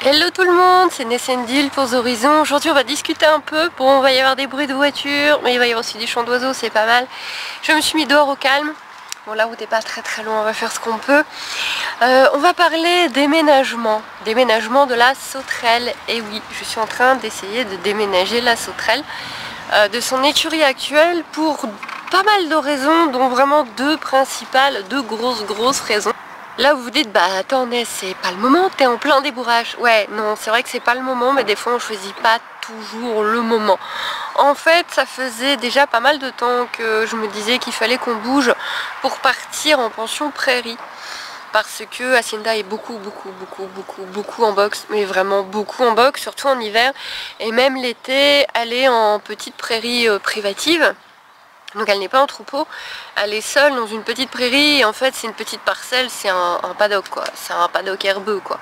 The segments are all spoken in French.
Hello tout le monde, c'est Nessendil pour The Horizon. Aujourd'hui on va discuter un peu. Bon, il va y avoir des bruits de voiture, mais il va y avoir aussi des chants d'oiseaux, c'est pas mal. Je me suis mis dehors au calme. Bon, là où t'es pas très loin, on va faire ce qu'on peut. On va parler déménagement. Déménagement de la sauterelle. Et oui, je suis en train d'essayer de déménager la sauterelle de son écurie actuelle pour pas mal de raisons, dont vraiment deux principales, deux grosses raisons. Là vous vous dites, bah attends Ness, c'est pas le moment, t'es en plein débourrage. Ouais, non, c'est vrai que c'est pas le moment, mais des fois on choisit pas toujours le moment. En fait, ça faisait déjà pas mal de temps que je me disais qu'il fallait qu'on bouge pour partir en pension prairie. Parce que Hacienda est beaucoup en box, mais vraiment beaucoup en box, surtout en hiver. Et même l'été, elle est en petite prairie privative. Donc elle n'est pas en troupeau, elle est seule dans une petite prairie et en fait c'est une petite parcelle, c'est un paddock quoi, c'est un paddock herbeux quoi.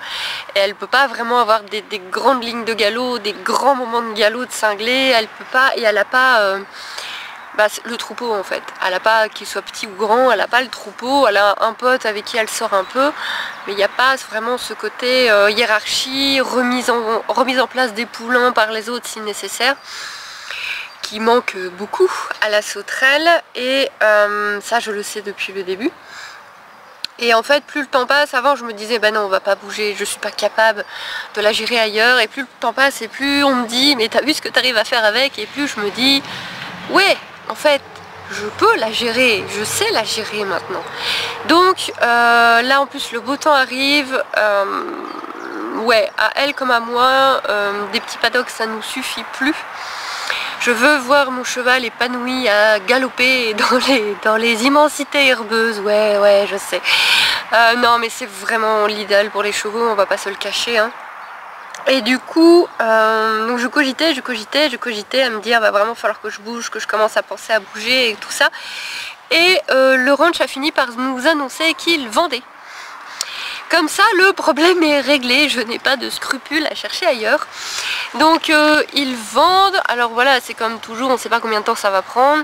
Et elle peut pas vraiment avoir des grandes lignes de galop, des grands moments de galop de cinglé, elle peut pas, et elle a pas le troupeau en fait. Elle a pas, qu'il soit petit ou grand, elle a pas le troupeau, elle a un pote avec qui elle sort un peu, mais il n'y a pas vraiment ce côté hiérarchie, remise en place des poulains par les autres si nécessaire, qui manque beaucoup à la sauterelle, et ça je le sais depuis le début. Et en fait plus le temps passe, avant je me disais bah non on va pas bouger, je suis pas capable de la gérer ailleurs, et plus le temps passe et plus on me dit mais t'as vu ce que tu arrives à faire avec, et plus je me dis ouais en fait je peux la gérer, je sais la gérer maintenant. Donc là en plus le beau temps arrive, ouais, à elle comme à moi, des petits paddocks ça nous suffit plus. Je veux voir mon cheval épanoui à galoper dans les immensités herbeuses. Ouais, je sais. Non, mais c'est vraiment l'idéal pour les chevaux, on va pas se le cacher. Hein. Et du coup, donc je cogitais à me dire, va vraiment falloir que je bouge, que je commence à penser à bouger et tout ça. Et le ranch a fini par nous annoncer qu'il vendait. Comme ça, le problème est réglé, je n'ai pas de scrupules à chercher ailleurs. Donc ils vendent, alors voilà, c'est comme toujours, on ne sait pas combien de temps ça va prendre.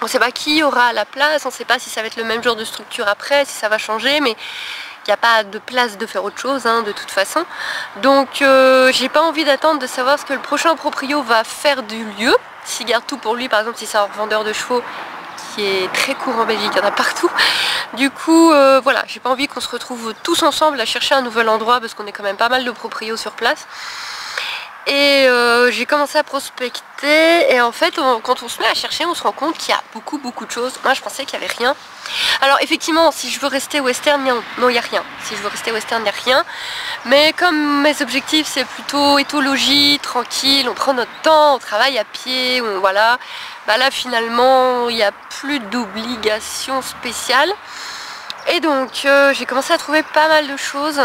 On ne sait pas qui aura la place, on ne sait pas si ça va être le même genre de structure après, si ça va changer, mais il n'y a pas de place de faire autre chose hein, de toute façon. Donc j'ai pas envie d'attendre de savoir ce que le prochain proprio va faire du lieu. S'il garde tout pour lui, par exemple si c'est un vendeur de chevaux, qui est très court en Belgique, il y en a partout. Du coup, voilà, j'ai pas envie qu'on se retrouve tous ensemble à chercher un nouvel endroit parce qu'on est quand même pas mal de proprios sur place. Et j'ai commencé à prospecter, et en fait quand on se met à chercher on se rend compte qu'il y a beaucoup de choses. Moi je pensais qu'il n'y avait rien. Alors effectivement si je veux rester western, non il n'y a rien. Si je veux rester western, il n'y a rien. Mais comme mes objectifs c'est plutôt éthologie, tranquille, on prend notre temps, on travaille à pied, voilà. Bah là finalement il n'y a plus d'obligation spéciale. Et donc j'ai commencé à trouver pas mal de choses.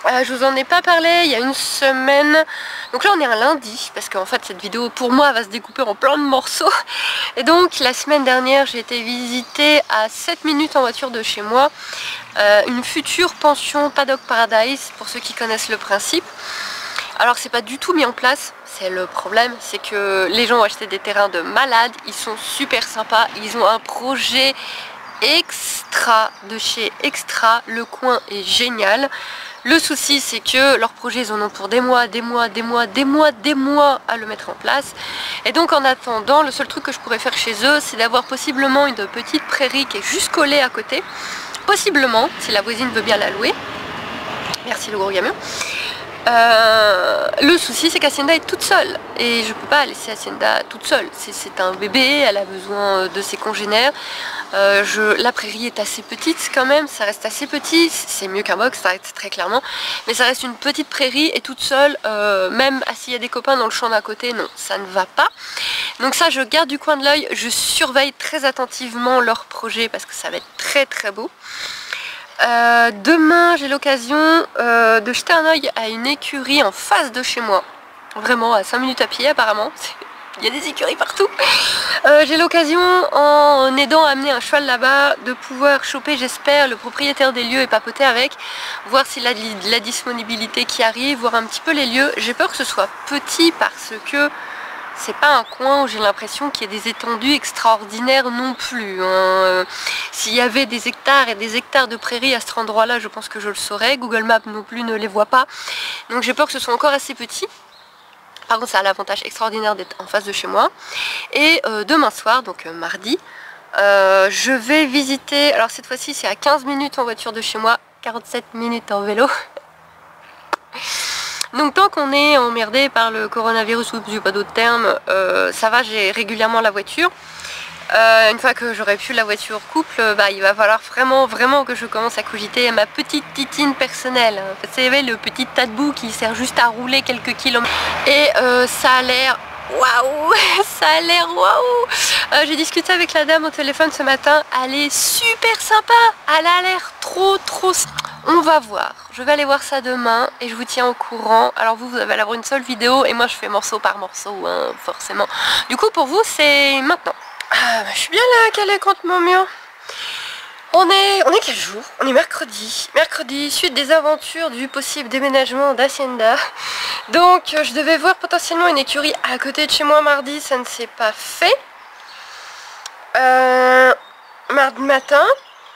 Je vous en ai pas parlé il y a une semaine, donc là on est un lundi, parce qu'en fait cette vidéo pour moi va se découper en plein de morceaux. Et donc la semaine dernière j'ai été visiter à 7 minutes en voiture de chez moi une future pension Paddock Paradise, pour ceux qui connaissent le principe. Alors c'est pas du tout mis en place, c'est le problème, c'est que les gens ont acheté des terrains de malades, ils sont super sympas, ils ont un projet extra de chez Extra, le coin est génial. Le souci c'est que leurs projets ils en ont pour des mois à le mettre en place. Et donc en attendant, le seul truc que je pourrais faire chez eux c'est d'avoir possiblement une petite prairie qui est juste collée à côté. Possiblement, si la voisine veut bien la louer. Merci le gros gamin. Le souci c'est qu'Hacienda est toute seule et je peux pas laisser Hacienda toute seule, c'est un bébé, elle a besoin de ses congénères. La prairie est assez petite quand même, ça reste assez petit, c'est mieux qu'un box, ça reste très clairement, mais ça reste une petite prairie et toute seule, même s'il y a des copains dans le champ d'à côté, non, ça ne va pas. Donc ça je garde du coin de l'œil, je surveille très attentivement leur projet parce que ça va être très beau. Demain j'ai l'occasion de jeter un œil à une écurie en face de chez moi, vraiment à 5 minutes à pied apparemment, il y a des écuries partout. J'ai l'occasion, en aidant à amener un cheval là-bas, de pouvoir choper, j'espère, le propriétaire des lieux et papoter avec, voir s'il a de la disponibilité qui arrive, voir un petit peu les lieux. J'ai peur que ce soit petit parce que c'est pas un coin où j'ai l'impression qu'il y ait des étendues extraordinaires non plus. Hein. S'il y avait des hectares et des hectares de prairies à cet endroit-là, je pense que je le saurais. Google Maps non plus ne les voit pas. Donc j'ai peur que ce soit encore assez petit. Par contre ça a l'avantage extraordinaire d'être en face de chez moi. Et demain soir, donc mardi, je vais visiter, alors cette fois-ci c'est à 15 minutes en voiture de chez moi, 47 minutes en vélo. Donc tant qu'on est emmerdé par le coronavirus, ou j'ai pas d'autre terme, ça va, j'ai régulièrement la voiture. Une fois que j'aurai plus la voiture couple, il va falloir vraiment que je commence à cogiter à ma petite titine personnelle. Vous savez, le petit tas de boue qui sert juste à rouler quelques kilomètres. Et ça a l'air waouh, ça a l'air waouh. J'ai discuté avec la dame au téléphone ce matin, elle est super sympa, elle a l'air trop. On va voir, je vais aller voir ça demain et je vous tiens au courant. Alors vous allez avoir une seule vidéo et moi je fais morceau par morceau, hein, forcément. Du coup pour vous c'est maintenant. Je suis bien là, calée contre mon mur. On est quel jour? On est mercredi. Mercredi, suite des aventures du possible déménagement d'Hacienda. Donc je devais voir potentiellement une écurie à côté de chez moi mardi, ça ne s'est pas fait. Mardi matin,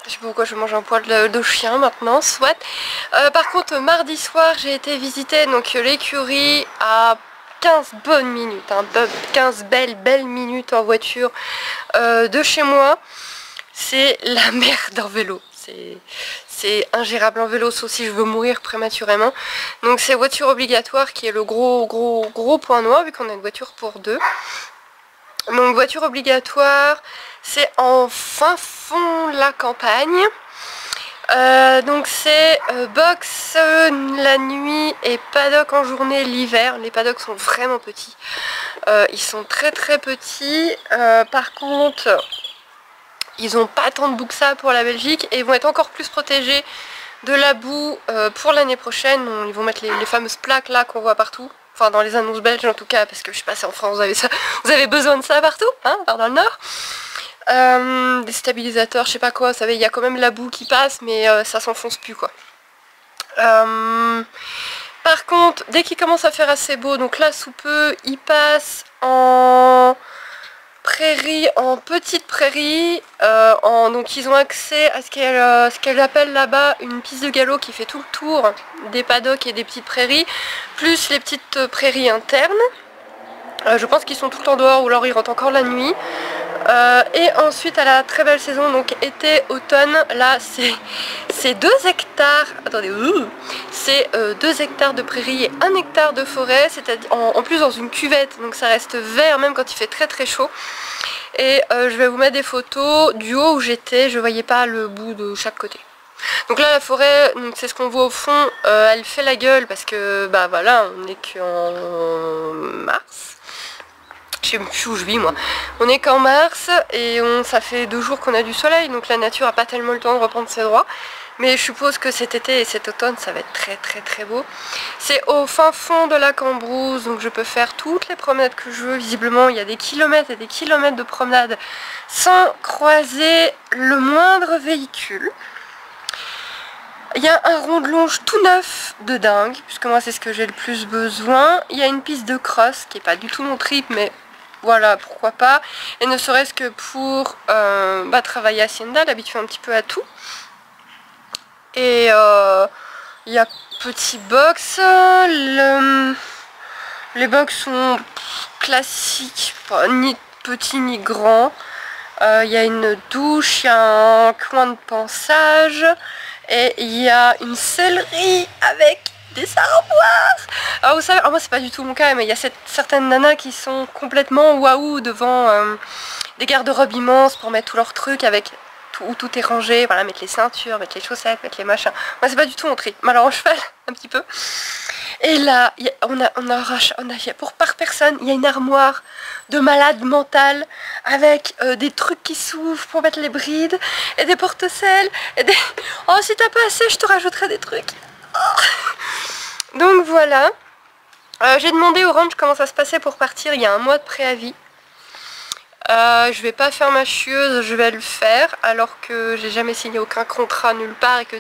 je sais pas pourquoi je mange un poil de chien maintenant, soit. Par contre mardi soir j'ai été visiter donc l'écurie à 15 bonnes minutes, hein, 15 belles minutes en voiture de chez moi. C'est la merde en vélo, c'est ingérable en vélo, sauf si je veux mourir prématurément. Donc c'est voiture obligatoire qui est le gros point noir, vu qu'on a une voiture pour deux. Donc voiture obligatoire, c'est en fin fond de la campagne. Donc c'est box la nuit et paddock en journée l'hiver. Les paddocks sont vraiment petits, ils sont très petits. Par contre ils n'ont pas tant de boue que ça pour la Belgique et ils vont être encore plus protégés de la boue pour l'année prochaine. Ils vont mettre les fameuses plaques là qu'on voit partout, enfin dans les annonces belges en tout cas, parce que je sais pas si en France vous avez ça, vous avez besoin de ça partout, hein, dans le nord. Des stabilisateurs, je sais pas quoi, vous savez, il y a quand même la boue qui passe, mais ça s'enfonce plus quoi. Par contre, dès qu'il commence à faire assez beau, donc là sous peu, il passe en prairie, en petite prairie, donc ils ont accès à ce qu'elle appelle là-bas une piste de galop qui fait tout le tour des paddocks et des petites prairies, plus les petites prairies internes. Je pense qu'ils sont tout le temps dehors ou alors ils rentrent encore la nuit. Et ensuite à la très belle saison, donc été, automne, là c'est 2 hectares, attendez, c'est 2 hectares de prairie et 1 hectare de forêt, c'est-à-dire en plus dans une cuvette, donc ça reste vert même quand il fait très chaud. Et je vais vous mettre des photos du haut où j'étais, je voyais pas le bout de chaque côté. Donc là la forêt, c'est ce qu'on voit au fond, elle fait la gueule parce que bah voilà, on est qu'en mars. Je sais plus où je vis moi. On est qu'en mars et ça fait 2 jours qu'on a du soleil, donc la nature a pas tellement le temps de reprendre ses droits. Mais je suppose que cet été et cet automne ça va être très beau. C'est au fin fond de la Cambrousse, donc je peux faire toutes les promenades que je veux. Visiblement il y a des kilomètres et des kilomètres de promenades sans croiser le moindre véhicule. Il y a un rond de longe tout neuf de dingue, puisque moi c'est ce que j'ai le plus besoin. Il y a une piste de cross qui est pas du tout mon trip, mais voilà, pourquoi pas. Et ne serait-ce que pour travailler à Hacienda, l'habituer un petit peu à tout. Et il y a petit box. Les box sont classiques, pas ni petit ni grand. Il y a une douche, il y a un coin de pansage. Et il y a une sellerie avec des armoires. Alors vous savez, moi c'est pas du tout mon cas, mais il y a certaines nanas qui sont complètement waouh devant des garde-robes immenses pour mettre tous leurs trucs avec où tout est rangé, voilà, mettre les ceintures, mettre les chaussettes, mettre les machins. Moi c'est pas du tout mon trip, mais alors en cheval un petit peu. Et là, pour par personne, il y a une armoire de malade mental avec des trucs qui s'ouvrent pour mettre les brides et des porte-selles et des... Oh, si t'as pas assez, je te rajouterai des trucs. Oh. Donc voilà. J'ai demandé au ranch comment ça se passait pour partir. Il y a 1 mois de préavis. Je vais pas faire ma chieuse, je vais le faire alors que j'ai jamais signé aucun contrat nulle part et que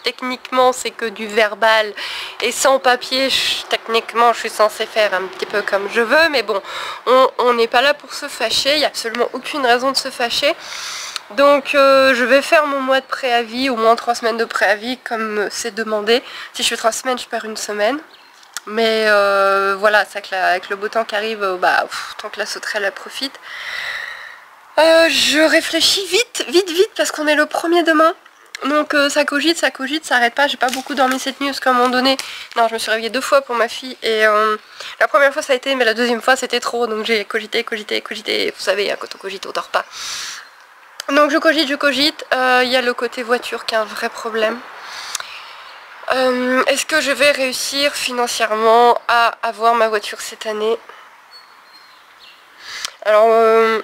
techniquement c'est que du verbal et sans papier. Techniquement je suis censée faire un petit peu comme je veux, mais bon, on n'est pas là pour se fâcher, il n'y a absolument aucune raison de se fâcher. Donc je vais faire mon mois de préavis, au moins 3 semaines de préavis comme c'est demandé. Si je fais 3 semaines, je perds une semaine. Mais voilà, c'est avec le beau temps qui arrive, tant que la sauterelle elle profite. Je réfléchis vite parce qu'on est le 1er demain. Donc ça cogite, ça arrête pas. J'ai pas beaucoup dormi cette nuit parce qu'à un moment donné, non, je me suis réveillée 2 fois pour ma fille. Et la première fois ça a été, mais la deuxième fois c'était trop. Donc j'ai cogité. Vous savez, quand on cogite, on dort pas. Donc je cogite. Il y a le côté voiture qui est un vrai problème. Est-ce que je vais réussir financièrement à avoir ma voiture cette année? Alors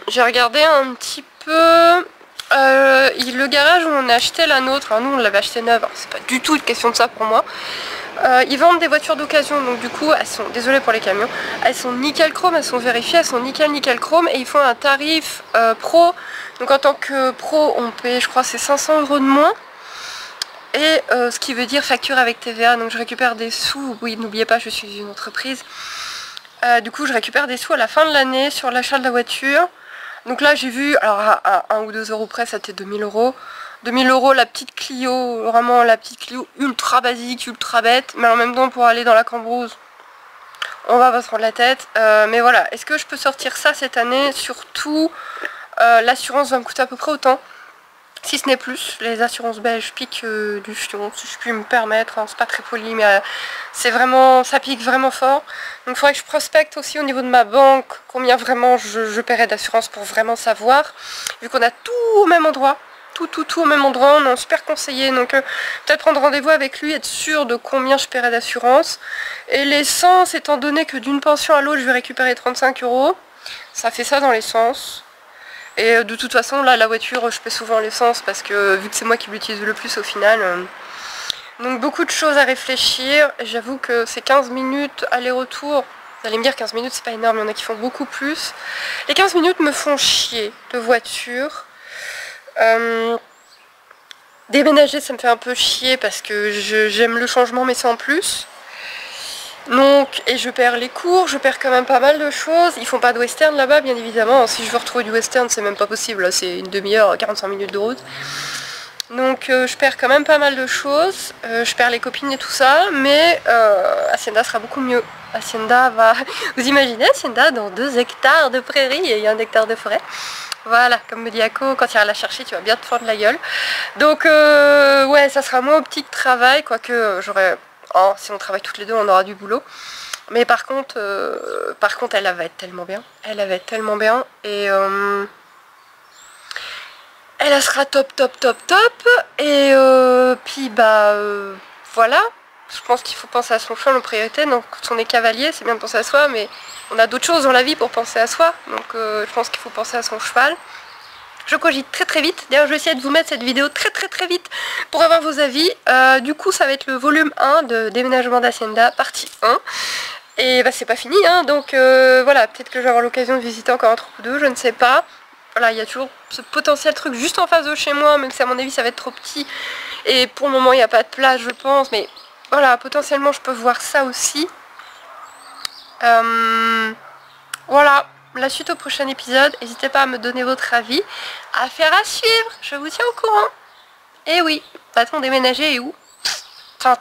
j'ai regardé un petit peu le garage où on a acheté la nôtre, alors nous on l'avait acheté neuve, c'est pas du tout une question de ça pour moi. Ils vendent des voitures d'occasion, donc du coup elles sont, désolée pour les camions, elles sont nickel chrome, elles sont vérifiées, elles sont nickel chrome et ils font un tarif pro. Donc en tant que pro on paye, je crois c'est 500 € de moins. Et ce qui veut dire facture avec TVA, donc je récupère des sous, oui n'oubliez pas je suis une entreprise. Du coup je récupère des sous à la fin de l'année sur l'achat de la voiture. Donc là j'ai vu, alors à 1 ou 2 € près c'était 2000 €. 2000 € la petite Clio, vraiment la petite Clio ultra basique, ultra bête. Mais en même temps pour aller dans la Cambrousse, on va pas se prendre la tête. Mais voilà, est-ce que je peux sortir ça cette année? Surtout l'assurance va me coûter à peu près autant. Si ce n'est plus, les assurances belges piquent du fion, si je puis me permettre, hein, c'est pas très poli, mais c'est vraiment, ça pique vraiment fort. Donc il faudrait que je prospecte aussi au niveau de ma banque, combien vraiment je paierais d'assurance pour vraiment savoir. Vu qu'on a tout au même endroit, tout au même endroit, on est un super conseiller, donc peut-être prendre rendez-vous avec lui, être sûr de combien je paierais d'assurance. Et l'essence, étant donné que d'une pension à l'autre, je vais récupérer 35 €, ça fait ça dans l'essence. Et de toute façon là la voiture je paie souvent l'essence parce que vu que c'est moi qui l'utilise le plus au final. Donc beaucoup de choses à réfléchir. J'avoue que c'est 15 minutes aller-retour. Vous allez me dire 15 minutes c'est pas énorme, il y en a qui font beaucoup plus. Les 15 minutes me font chier de voiture. Déménager ça me fait un peu chier parce que j'aime le changement mais sans plus. Donc, et je perds les cours, je perds quand même pas mal de choses. Ils font pas de western là-bas, bien évidemment. Si je veux retrouver du western, c'est même pas possible. C'est une demi-heure, 45 minutes de route. Donc, je perds quand même pas mal de choses. Je perds les copines et tout ça. Mais Hacienda sera beaucoup mieux. Hacienda va... Vous imaginez Hacienda dans 2 hectares de prairie et 1 hectare de forêt. Voilà, comme me dit Ako, quand tu iras la chercher, tu vas bien te fendre la gueule. Donc, ouais, ça sera moins au petit travail, quoique j'aurais... Oh, si on travaille toutes les deux, on aura du boulot. Mais par contre, elle va être tellement bien. Elle va être tellement bien. Et elle sera top. Et puis voilà. Je pense qu'il faut penser à son cheval en priorité. Donc quand on est cavalier, c'est bien de penser à soi. Mais on a d'autres choses dans la vie pour penser à soi. Donc je pense qu'il faut penser à son cheval. Je cogite très vite. D'ailleurs je vais essayer de vous mettre cette vidéo très vite pour avoir vos avis. Du coup ça va être le volume 1 de déménagement d'Hacienda, partie 1. Et c'est pas fini hein, donc voilà, peut-être que je vais avoir l'occasion de visiter encore un truc ou deux, je ne sais pas. Voilà, il y a toujours ce potentiel truc juste en face de chez moi, même si à mon avis ça va être trop petit. Et pour le moment il n'y a pas de place je pense, mais voilà, potentiellement je peux voir ça aussi. Voilà. La suite au prochain épisode, n'hésitez pas à me donner votre avis, à faire à suivre, je vous tiens au courant. Et oui, va-t-on déménager et où? Tan.